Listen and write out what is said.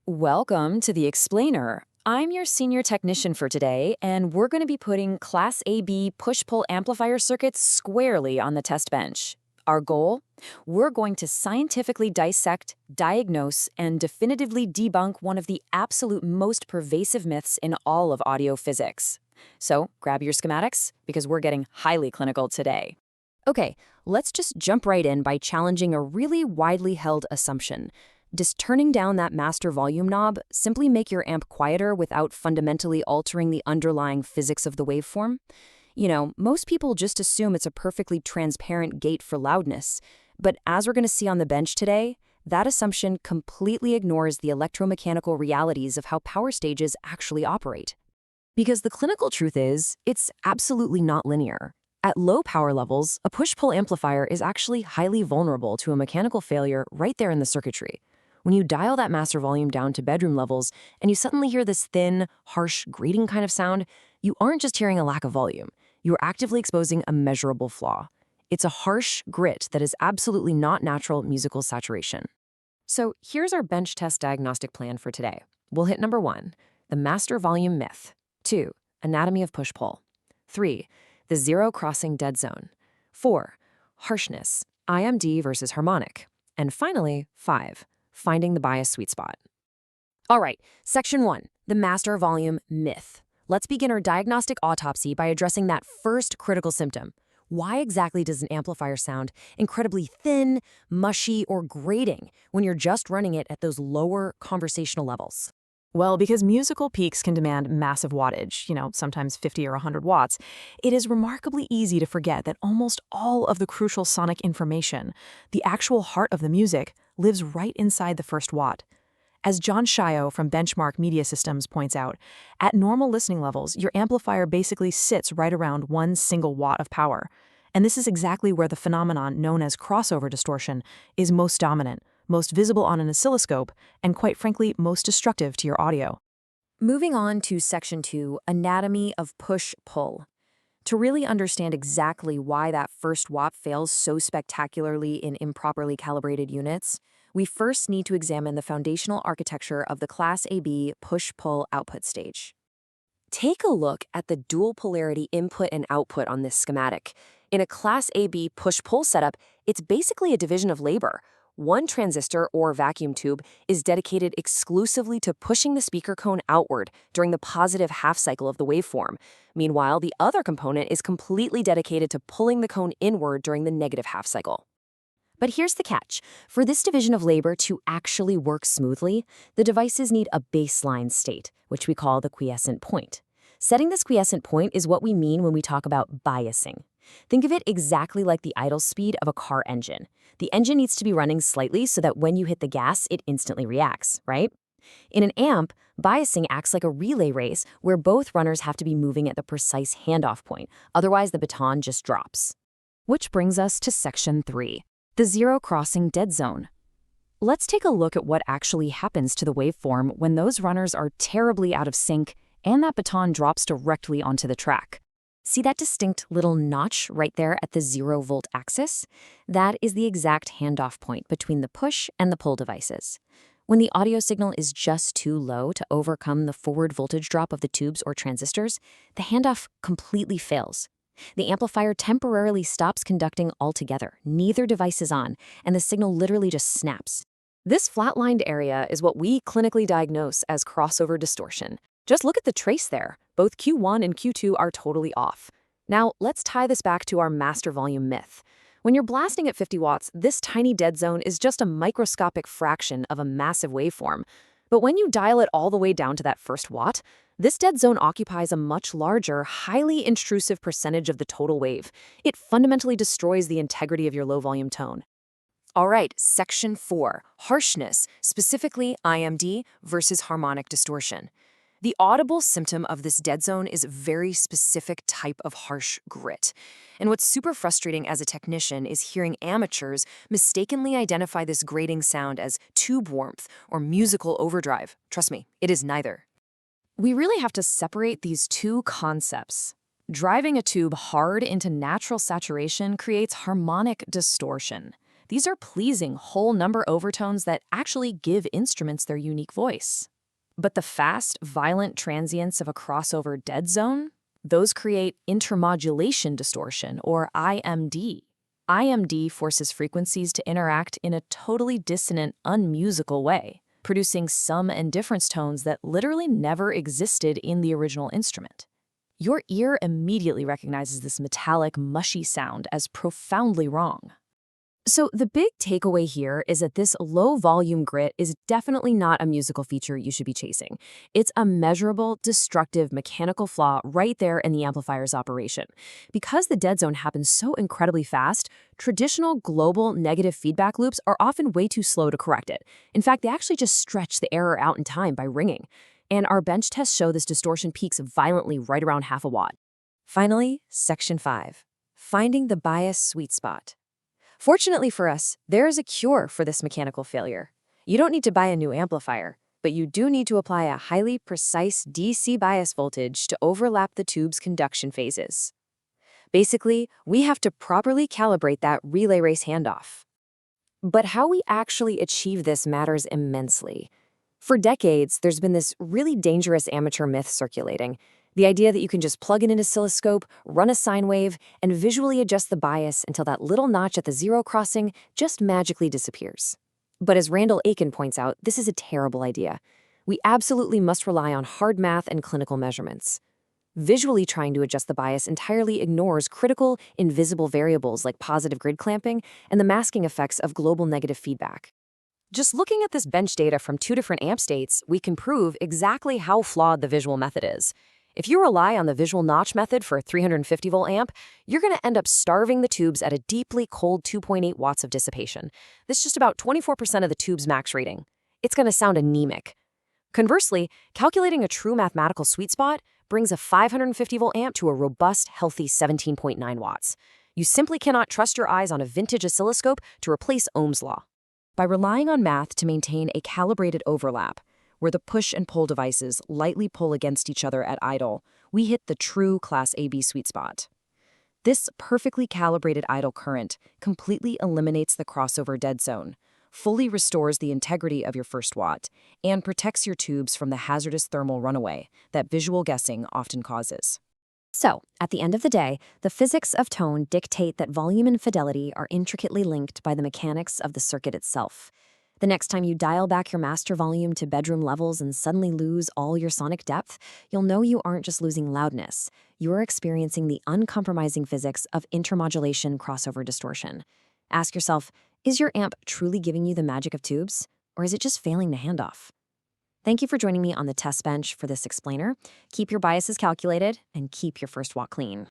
Welcome to the Explainer. I'm your senior technician for today, and we're going to be putting Class AB push-pull amplifier circuits squarely on the test bench. Our goal? We're going to scientifically dissect, diagnose, and definitively debunk one of the absolute most pervasive myths in all of audio physics. So grab your schematics, because we're getting highly clinical today. Okay, let's just jump right in by challenging a really widely held assumption. Does turning down that master volume knob simply make your amp quieter without fundamentally altering the underlying physics of the waveform? Most people just assume it's a perfectly transparent gate for loudness. But as we're going to see on the bench today, that assumption completely ignores the electromechanical realities of how power stages actually operate. Because the clinical truth is, it's absolutely not linear. At low power levels, a push-pull amplifier is actually highly vulnerable to a mechanical failure right there in the circuitry. When you dial that master volume down to bedroom levels and you suddenly hear this thin, harsh, grating kind of sound, you aren't just hearing a lack of volume. You're actively exposing a measurable flaw. It's a harsh grit that is absolutely not natural musical saturation. So here's our bench test diagnostic plan for today. We'll hit number 1, the master volume myth. 2, anatomy of push-pull. 3, the zero crossing dead zone. 4, harshness, IMD versus harmonic. And finally, 5, finding the bias sweet spot. All right, section 1, the master volume myth. Let's begin our diagnostic autopsy by addressing that first critical symptom. Why exactly does an amplifier sound incredibly thin, mushy, or grating when you're just running it at those lower conversational levels? Well, because musical peaks can demand massive wattage, sometimes 50 or 100 watts, it is remarkably easy to forget that almost all of the crucial sonic information, the actual heart of the music, lives right inside the first watt. As John Shio from Benchmark Media Systems points out, at normal listening levels, your amplifier basically sits right around 1 single watt of power. And this is exactly where the phenomenon known as crossover distortion is most dominant, most visible on an oscilloscope, and quite frankly, most destructive to your audio. Moving on to section 2, anatomy of push-pull. To really understand exactly why that first watt fails so spectacularly in improperly calibrated units, we first need to examine the foundational architecture of the Class AB push-pull output stage. Take a look at the dual polarity input and output on this schematic. In a Class AB push-pull setup, it's basically a division of labor. One transistor or vacuum tube is dedicated exclusively to pushing the speaker cone outward during the positive half cycle of the waveform. Meanwhile, the other component is completely dedicated to pulling the cone inward during the negative half cycle. But here's the catch. For this division of labor to actually work smoothly, the devices need a baseline state, which we call the quiescent point. Setting this quiescent point is what we mean when we talk about biasing. Think of it exactly like the idle speed of a car engine. The engine needs to be running slightly so that when you hit the gas, it instantly reacts, right? In an amp, biasing acts like a relay race where both runners have to be moving at the precise handoff point, otherwise the baton just drops. Which brings us to section 3, the zero crossing dead zone. Let's take a look at what actually happens to the waveform when those runners are terribly out of sync and that baton drops directly onto the track. See that distinct little notch right there at the 0-volt axis? That is the exact handoff point between the push and the pull devices. When the audio signal is just too low to overcome the forward voltage drop of the tubes or transistors, the handoff completely fails. The amplifier temporarily stops conducting altogether, neither device is on, and the signal literally just snaps. This flatlined area is what we clinically diagnose as crossover distortion. Just look at the trace there. Both Q1 and Q2 are totally off. Now, let's tie this back to our master volume myth. When you're blasting at 50 watts, this tiny dead zone is just a microscopic fraction of a massive waveform. But when you dial it all the way down to that first watt, this dead zone occupies a much larger, highly intrusive percentage of the total wave. It fundamentally destroys the integrity of your low-volume tone. All right, section 4, harshness, specifically IMD versus harmonic distortion. The audible symptom of this dead zone is a very specific type of harsh grit. And what's super frustrating as a technician is hearing amateurs mistakenly identify this grating sound as tube warmth or musical overdrive. Trust me, it is neither. We really have to separate these two concepts. Driving a tube hard into natural saturation creates harmonic distortion. These are pleasing whole number overtones that actually give instruments their unique voice. But the fast, violent transients of a crossover dead zone, those create intermodulation distortion, or IMD. IMD forces frequencies to interact in a totally dissonant, unmusical way, producing sum and difference tones that literally never existed in the original instrument. Your ear immediately recognizes this metallic, mushy sound as profoundly wrong. So the big takeaway here is that this low-volume grit is definitely not a musical feature you should be chasing. It's a measurable, destructive mechanical flaw right there in the amplifier's operation. Because the dead zone happens so incredibly fast, traditional global negative feedback loops are often way too slow to correct it. In fact, they actually just stretch the error out in time by ringing. And our bench tests show this distortion peaks violently right around half a watt. Finally, Section 5. Finding the bias sweet spot. Fortunately for us, there is a cure for this mechanical failure. You don't need to buy a new amplifier, but you do need to apply a highly precise DC bias voltage to overlap the tube's conduction phases. Basically, we have to properly calibrate that relay race handoff. But how we actually achieve this matters immensely. For decades, there's been this really dangerous amateur myth circulating. The idea that you can just plug in an oscilloscope, run a sine wave, and visually adjust the bias until that little notch at the zero crossing just magically disappears. But as Randall Aiken points out, this is a terrible idea. We absolutely must rely on hard math and clinical measurements. Visually trying to adjust the bias entirely ignores critical, invisible variables like positive grid clamping and the masking effects of global negative feedback. Just looking at this bench data from two different amp states, we can prove exactly how flawed the visual method is. If you rely on the visual notch method for a 350-volt amp, you're going to end up starving the tubes at a deeply cold 2.8 watts of dissipation. That's just about 24% of the tube's max rating. It's going to sound anemic. Conversely, calculating a true mathematical sweet spot brings a 550-volt amp to a robust, healthy 17.9 watts. You simply cannot trust your eyes on a vintage oscilloscope to replace Ohm's law. By relying on math to maintain a calibrated overlap, where the push and pull devices lightly pull against each other at idle, we hit the true Class AB sweet spot. This perfectly calibrated idle current completely eliminates the crossover dead zone, fully restores the integrity of your first watt, and protects your tubes from the hazardous thermal runaway that visual guessing often causes. So, at the end of the day, the physics of tone dictate that volume and fidelity are intricately linked by the mechanics of the circuit itself. The next time you dial back your master volume to bedroom levels and suddenly lose all your sonic depth, you'll know you aren't just losing loudness. You're experiencing the uncompromising physics of intermodulation crossover distortion. Ask yourself, is your amp truly giving you the magic of tubes, or is it just failing to hand off? Thank you for joining me on the test bench for this explainer. Keep your biases calculated and keep your first watt clean.